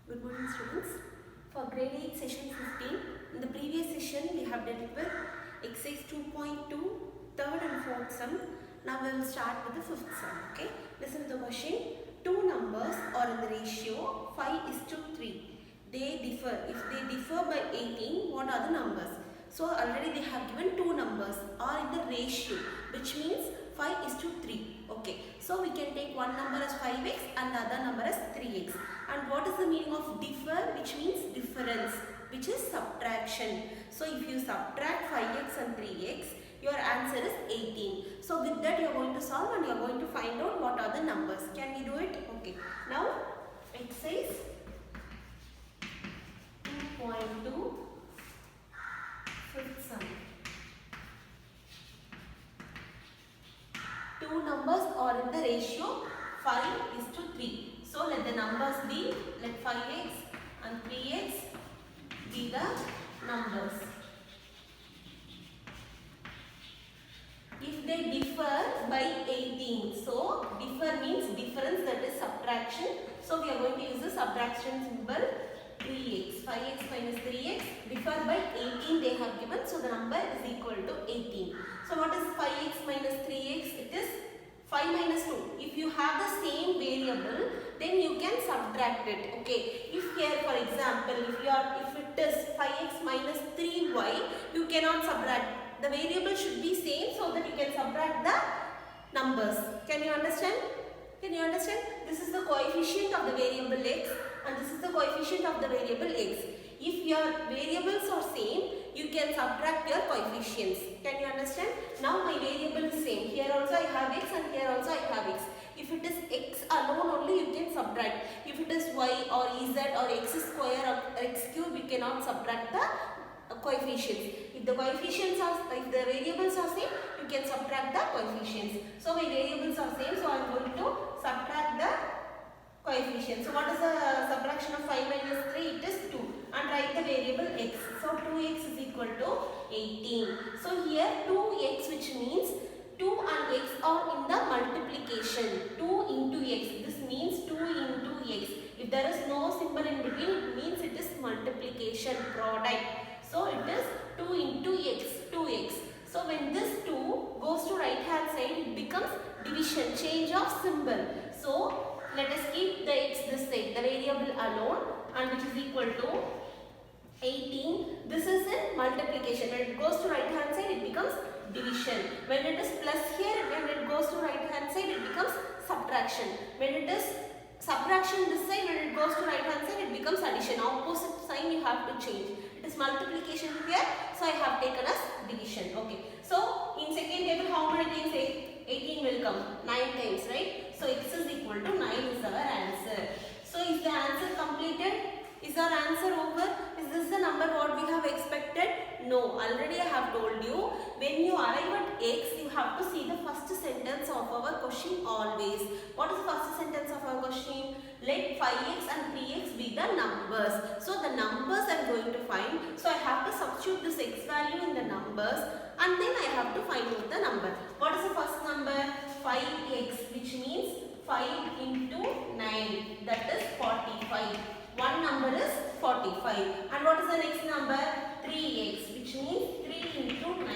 Good morning students. For grade 8 session 15, in the previous session we have dealt with exercise 2.2, third and fourth sum. Now we will start with the fifth sum. Okay. Listen to the question. Two numbers are in the ratio 5:3. They differ. If they differ by 18, what are the numbers? So already they have given two numbers are in the ratio, which means 5:3. Okay. So we can take one number as 5x and the other number as 3x. And what is the meaning of differ? Which means difference, which is subtraction. So if you subtract 5x and 3x, your answer is 18. So with that you are going to solve and you are going to find out what are the numbers. Can we do it? Okay. Now exercise 2.2 fifth sum. Two numbers are in the ratio 5:3. So let the numbers be, let 5x and 3x be the numbers. If they differ by 18, so differ means difference, that is subtraction. So we are going to use the subtraction symbol 3x. 5x minus 3x differ by 18 they have given, so the number is equal to 18. So what is 5x minus 3x? It is 5 minus 2. If you have the same variable, then you can subtract it. Okay. If here, for example, if it is 5x minus 3y, you cannot subtract. The variable should be same so that you can subtract the numbers. Can you understand? Can you understand? This is the coefficient of the variable x and this is the coefficient of the variable x. If your variables are same, you can subtract your coefficients. Can you understand? Now my variable is same. Here also I have x and here also I have x. If it is x alone only, you can subtract. If it is y or z or x square or x cube, we cannot subtract the coefficients. If the variables are same, you can subtract the coefficients. So my variables are same, so I am going to subtract the coefficients. So what is the subtraction of 5 minus 3? It is 2. And write the variable x. So 2x is equal to 18. So here 2x, which means 2 and x are in the multiplication. 2 into x. This means 2 into x. If there is no symbol in between, it means it is multiplication product. So it is 2 into x, 2x. So when this 2 goes to right hand side, it becomes division, change of symbol. So let us keep the x this side, the variable alone, and which is equal to 18. This is in multiplication. When it goes to right hand side, it becomes division. When it is plus here, when it goes to right hand side, it becomes subtraction. When it is subtraction this side, when it goes to right hand side, it becomes addition. Opposite sign you have to change. It is multiplication here, so I have taken as division. Okay. So in second table, how many times 18 will come? 9 times, right? So x is equal to 9 is our answer. So is the answer completed? Is our answer over? Is this the number what we have expected? No. Already I have told you, when you arrive at x, you have to see the first sentence of our question always. What is the first sentence of our question? Let 5x and 3x be the numbers. So the numbers I am going to find. So I have to substitute this x value in the numbers and then I have to find out the number. What is the first number? 5x, which means 5 into 9, that is 45. One number is 45. And what is the next number? 3x, which means 3 into 9.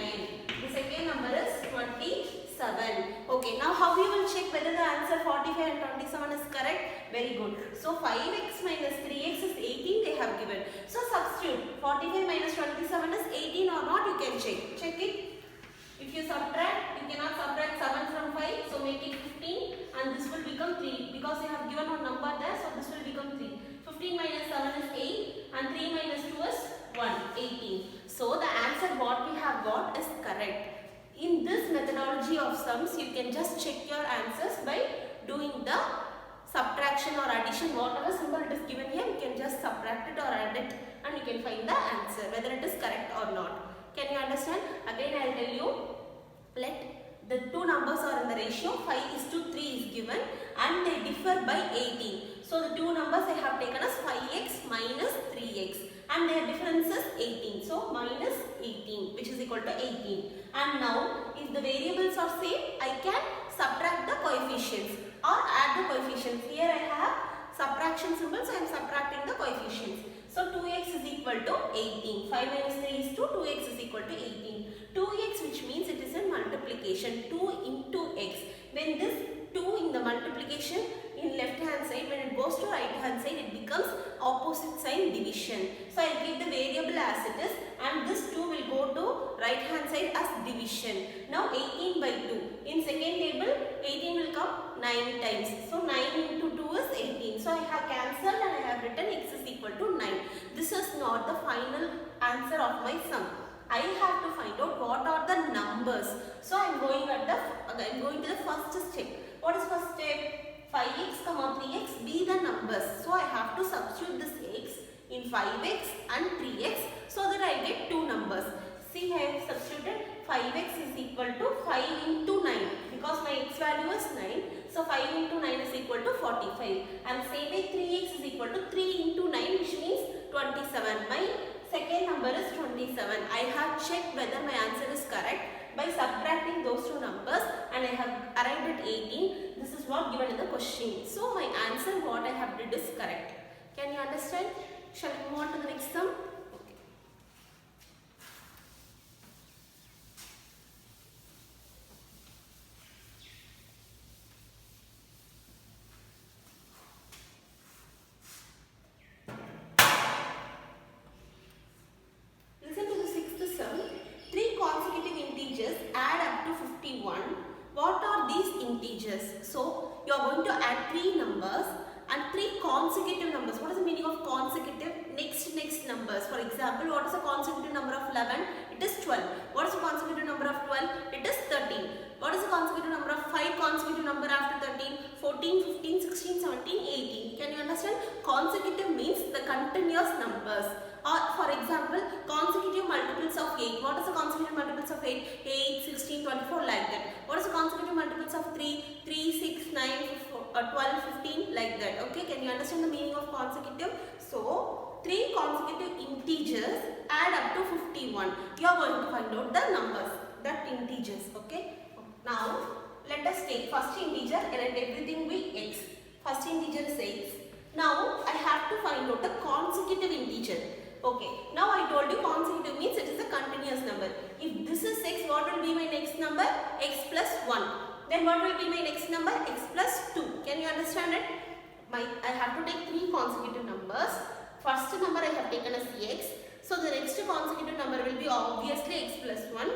The second number is 27. Okay, now how we will check whether the answer 45 and 27 is correct? Very good. So 5x minus 3x is 18 they have given. So substitute 45 minus 27 is 18 or not, you can check. Check it. If you subtract, you cannot subtract 7 from 5, so make it 15 and this will become 3 because they have given one number there, so this will become 3. 15 minus 7 is 8 and 3 minus 2 is 1, 18. So the answer what we have got is correct. In this methodology of sums, you can just check your answers by doing the subtraction or addition, whatever symbol it is given here, you can just subtract it or add it and you can find the answer, whether it is correct or not. Can you understand? Again I will tell you, let the two numbers are in the ratio 5:3 is given and they differ by 18. So the two numbers I have taken as 5x minus 3x and their difference is 18. So minus 18, which is equal to 18. And now if the variables are same, I can subtract the coefficients or add the coefficients. Here I have subtract subtraction symbol, so I am subtracting the coefficients. So 2x is equal to 18. 5 minus 3 is 2. 2x is equal to 18. 2x, which means it is a multiplication. 2 into x. When this 2 in the multiplication in left hand side, when it goes to right hand side, it becomes opposite sign division. So I will keep the variable as it is, and this 2 will go to right hand side as division. Now 18 by 2. In second table, 18 will come 9 times. So 9 into 2 is 18. So I have cancelled and I have written x is equal to 9. This is not the final answer of my sum. I have to find out what are the numbers. So I am going to the first step. What is first step? 5x, 3x be the numbers. So I have to substitute this x in 5x and 3x so that I get two numbers. See, I have substituted 5x is equal to 5 into 9 because my x value is 9. So 5 into 9 is equal to 45. And same way 3x is equal to 3 into 9, which means 27. My second number is 27. I have checked whether my answer is correct by subtracting those two numbers, and I have arrived at 18. This is what given in the question. So my answer what I have did is correct. Can you understand? Shall we move on to the next sum? Okay. Listen to the sixth sum. 3 consecutive integers add up to 51. What are these integers? So you are going to add 3 numbers and 3 consecutive numbers. What is the meaning of consecutive? Next numbers. For example, what is the consecutive number of 11? It is 12. What is the consecutive number of 12? It is 13. What is the consecutive number of 5 consecutive number after 13? 14, 15, 16, 17, 18. Can you understand? Consecutive means the continuous numbers. Or for example, consecutive multiples of 8. What is the consecutive multiples of 8? 8, 16, 24 like that. What is the consecutive multiples of 3? 3, 6, 9, 12, 15 like that. Okay, can you understand the meaning of consecutive? So, 3 consecutive integers add up to 51. You are going to find out the numbers, that integers. Okay. Now, let us take first integer and everything will x. First integer is x. Now, I have to find out the consecutive integer. Okay, now I told you consecutive means it is a continuous number. If this is x, what will be my next number? X plus 1. Then what will be my next number? X plus 2. Can you understand it? I have to take 3 consecutive numbers. First number I have taken as x. So the next consecutive number will be obviously x plus 1.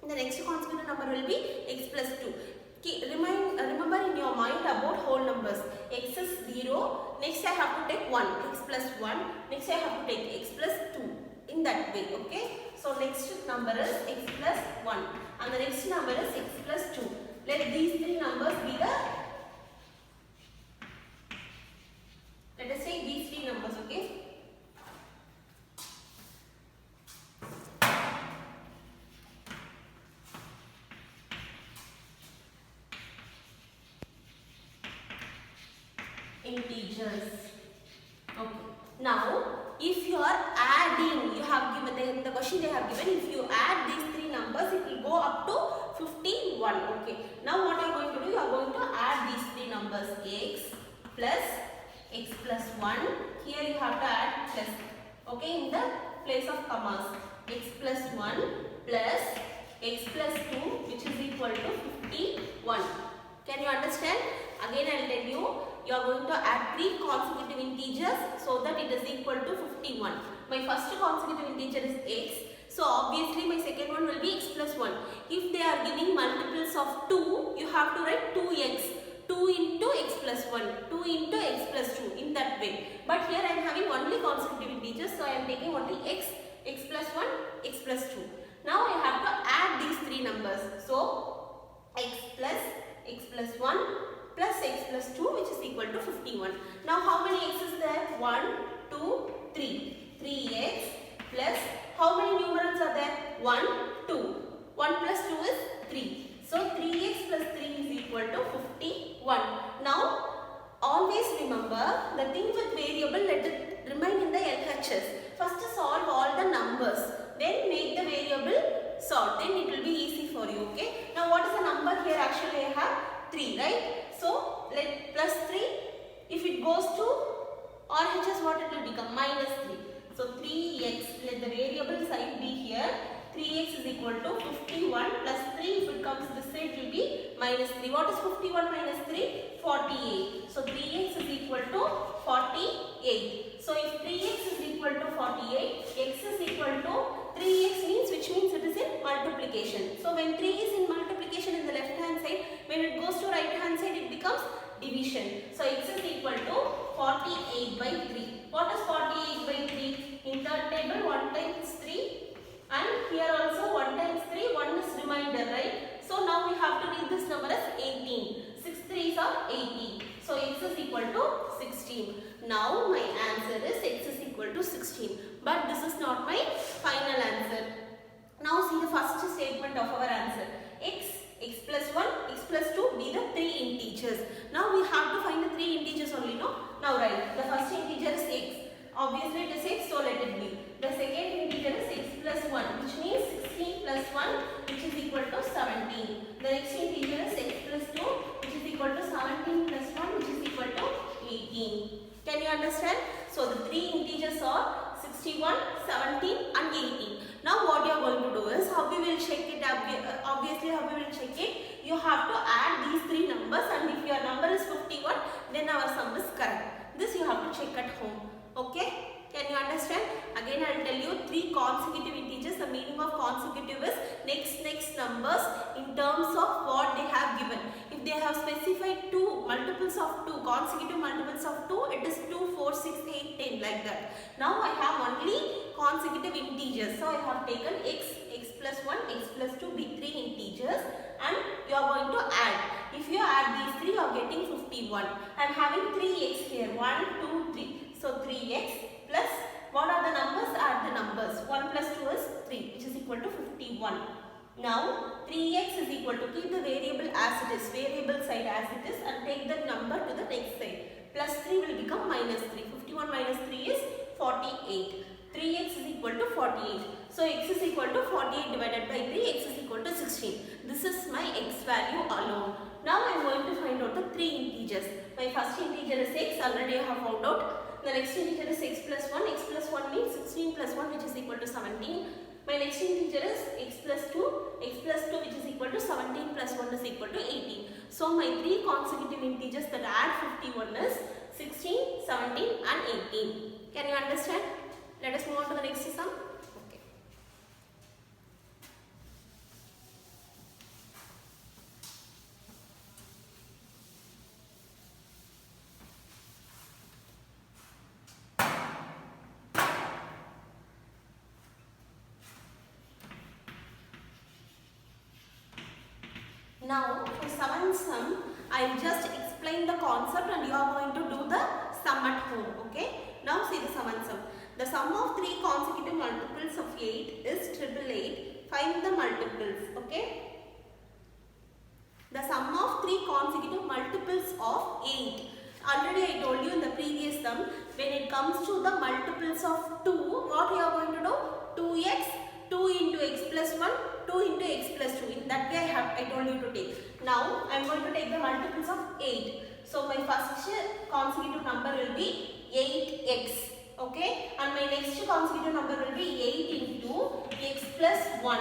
The next consecutive number will be x plus 2. Remember in your mind about whole numbers. X is 0. Next I have to take 1. X plus 1. Next I have to take x plus 2. In that way. Okay. So next number is x plus 1. And the next number is x plus 2. Let these 3 numbers be the... Let us take these 3 numbers. Okay. Integers. Okay. Now, if you are adding, you have given the question they have given. If you add these 3 numbers, it will go up to 51. Okay. Now, what you are going to do? You are going to add these 3 numbers: x plus 1. Here you have to add plus. Okay, in the place of commas. X plus 1 plus x plus 2, which is equal to 51. Can you understand? Again, I will tell you. You are going to add 3 consecutive integers so that it is equal to 51. My first consecutive integer is x. So obviously my second one will be x plus 1. If they are giving multiples of 2, you have to write 2x. 2 into x plus 1. 2 into x plus 2 in that way. But here I am having only consecutive integers. So I am taking only x plus 1, x plus 2. Now I have to add these 3 numbers. So x plus 1 plus x plus 2, which is equal to 51. Now how many x is there? 1, 2, 3. 3x plus how many numerals are there? 1, 2. 1 plus 2 is 3. So 3x plus 3 is equal to 51. Now always remember the thing with variable, let it remain in the LHS. First solve all the numbers. Then make the variable solve. Then it will be easy for you. Okay. Now what is the number here? Actually I have 3, right? So let plus 3, if it goes to RHS what it will become? Minus 3. So 3x, let the variable side be here. 3x is equal to 51 plus 3. If it comes this side, it will be minus 3. What is 51 minus 3? 48. So 3x is equal to 48. So if 3x is equal to 48, x is equal to 3x means, which means it is in multiplication. So when 3 is in multiplication in the left hand side, when it goes to right hand side, it becomes division. So x is equal to 48 by 3. What is 48 by 3? In third table 1 times 3 and here also 1 times 3, 1 is remainder, right? So now we have to read this number as 18. 6 3s are 18. So x is equal to 16. Now my answer is x is equal to 16. But this is not my final answer. Now see the first statement of our answer. X plus 1, x plus 2 be the 3 integers. Now we have to find the 3 integers only, no? Now write. The first integer is x. Obviously it is x, so let it be. The second integer is x plus 1, which means 16 plus 1, which is equal to 17. The next integer is x plus 2, which is equal to 17 plus 1, which is equal to 18. Can you understand? So the 3 integers are 61, 17 and 18. Now what you are going to do is, how we will check it? Obviously how we will check it? You have to add these 3 numbers, and if your number is 51, then our sum is correct. This you have to check at home. Okay? Can you understand? Again I will tell you 3 consecutive integers. The meaning of consecutive is next numbers in terms of what they have given. If they have specified 2 multiples of 2, consecutive multiples of 2, it is 2, 4, 6, 8, 10 like that. Now I have only consecutive integers. So I have taken x plus 1, x plus 2 be 3 integers and you are going to add. If you add these 3, you are getting 51. I am having 3x here. 1, 2, 3. So 3x plus, what are the numbers? Add the numbers. 1 plus 2 is 3, which is equal to 51. Now 3x is equal to, keep the variable as it is, variable side as it is, and take the number to the next side. Plus 3 will become minus 3. 51 minus 3 is 48. 3x is equal to 48. So x is equal to 48 divided by 3, x is equal to 16. This is my x value alone. Now I am going to find out the 3 integers. My first integer is x, already I have found out. The next integer is x plus 1. X plus 1 means 16 plus 1, which is equal to 17. My next integer is x plus 2. X plus 2, which is equal to 17 plus 1 is equal to 18. So my 3 consecutive integers that add 51 is 16, 17 and 18. Can you understand? Let us move on to the next sum. Okay. Now for seventh sum, I will just explain the concept and you are going to do the sum at home. Okay. Now see the seventh sum. The sum of 3 consecutive multiples of 8 is 888. Find the multiples. Okay. The sum of 3 consecutive multiples of 8. Already I told you in the previous sum, when it comes to the multiples of 2, what we are going to do? 2x, 2 into x plus 1, 2 into x plus 2. In that way I told you to take. Now I am going to take the multiples of 8. So my first consecutive number will be 8x. Okay, and my next consecutive number will be 8 into x plus 1.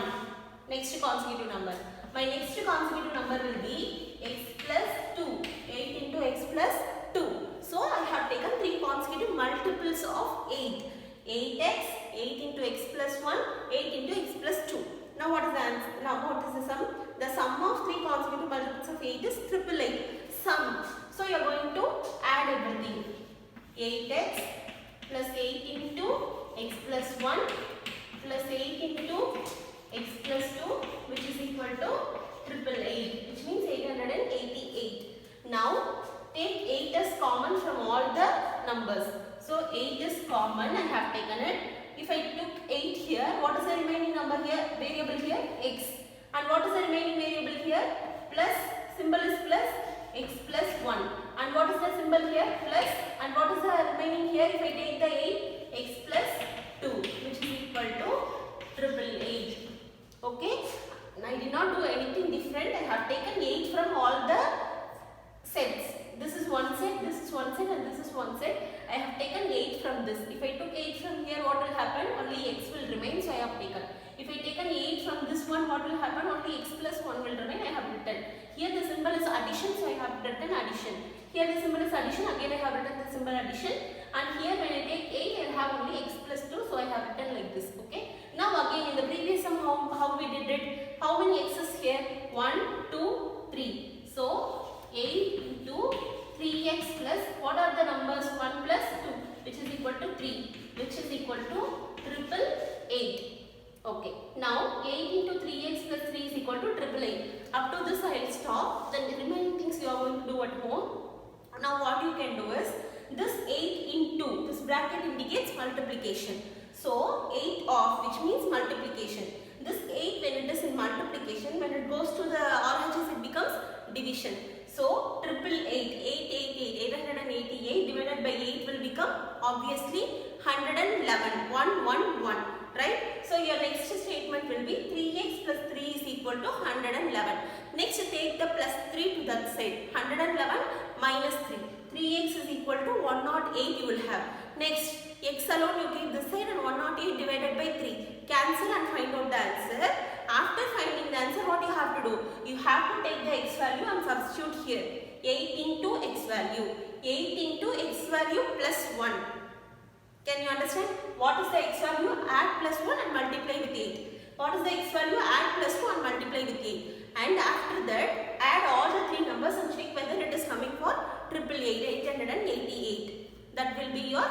Next consecutive number. My next consecutive number will be x plus 2. 8 into x plus 2. So I have taken 3 consecutive multiples of 8. 8x, 8 into x plus 1, 8 into x plus 2. Now what is the answer? Now what is the sum? The sum of 3 consecutive multiples of 8 is 888. Sum. So you are going to add everything. 8x plus 8 into x plus 1 plus 8 into x plus 2, which is equal to 888, which means 888. Now take 8 as common from all the numbers. So 8 is common, I have taken it. If I took 8 here, what is the remaining number here? Variable here, x. And what is the remaining variable here? Plus, symbol is plus, x plus 1. And what is the symbol here? Plus. And what is the remaining here? If I take the 8, x plus 2, which is equal to 888. Okay. I did not do anything different. I have taken 8 from all the sets. This is one set, this is one set, and this is one set. I have taken 8 from this. If I took 8 from here, what will happen? Only x will remain, so I have taken. If I taken 8 from this one, what will happen? Only x plus 1 will remain, I have written. Here the symbol is addition, so I have written addition. Here the symbol is addition, again I have written the symbol addition. And here when I take 8, I have only x plus 2, so I have written like this. Okay. Now again in the previous sum, how we did it? How many x's here? 1, 2, 3. So 8 into 3x plus, what are the numbers? 1 plus 2, which is equal to 3, which is equal to 888. Okay. Now 8 into 3x plus 3 is equal to 888. Up to this I will stop. Then the remaining things you are going to do at home. Now what you can do is, this 8 into, this bracket indicates multiplication. So 8 off, which means multiplication. This 8 when it is in multiplication, when it goes to the RHS, it becomes division. So 888 divided by 8 will become obviously 111, 111, right? So your next statement will be 3x plus 3 is equal to 111. Next take the plus 3 to that side, 111 minus 3. 3x is equal to 108 you will have. Next, x alone you keep this side and 108 divided by 3. Cancel and find out the answer. After finding the answer, what you have to do? You have to take the x value and substitute here. 8 into x value. 8 into x value plus 1. Can you understand? What is the x value? Add plus 1 and multiply with 8. What is the x value? Add plus 2 and multiply with 8. And after that, add all the 3 numbers and check whether it is coming for 888. That will be your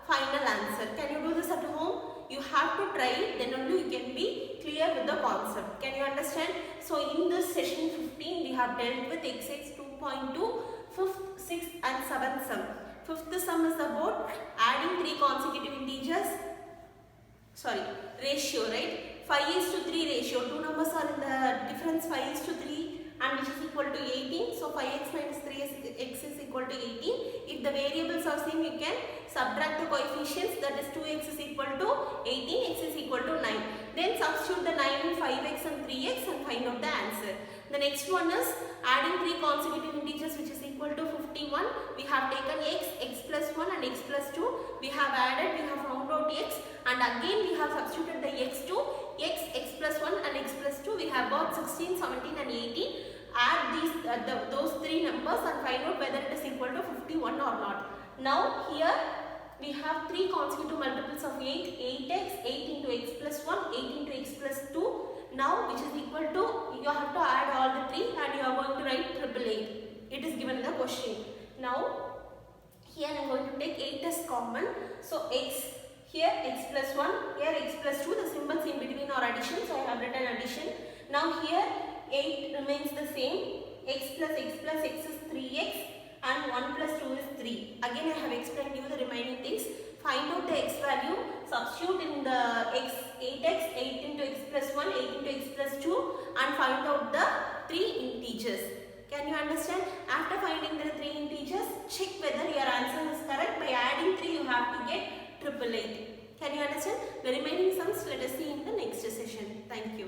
final answer. Can you do this at home? You have to try it, then only you can be clear with the concept. Can you understand? So in this session 15, we have dealt with exercise 2.2, 5th, 6th and 7th sum. 5th sum is about adding 3 consecutive integers. Ratio, right? 5:3 ratio. 2 numbers are in the difference 5:3 and which is equal to 18. So 5x minus 3x is equal to 18. If the variables are same, you can subtract the coefficients, that is 2x is equal to 18, x is equal to 9. Then substitute the 9 in 5x and 3x and find out the answer. The next one is adding 3 consecutive integers which is equal to 51. We have taken x plus 1 and x plus 2. We have added, we have found out x and again we have substituted the x to x plus 1 and x plus 2. We have got 16, 17 and 18. Add these those 3 numbers and find out whether it is equal to 51 or not. Now here we have 3 consecutive multiples of 8, 8x, 8 into x plus 1, 8 into x plus 2. Now which is equal to, you have to add all the 3 and you are going to write 888. It is given in the question. Now here I am going to take 8 as common. So x, here x plus 1, here x plus 2, the symbols in between are addition, so I have written addition. Now here 8 remains the same, x is 3x and 1 plus 2 is 3. Again I have explained you the remaining things. Find out the x value, substitute in the x, 8x, 8 into x plus 1, 8 into x plus 2 and find out the 3 integers. Can you understand? After finding the 3 integers, check whether your answer is correct. By adding 3 you have to get 888. Can you understand? The remaining sums let us see in the next session. Thank you.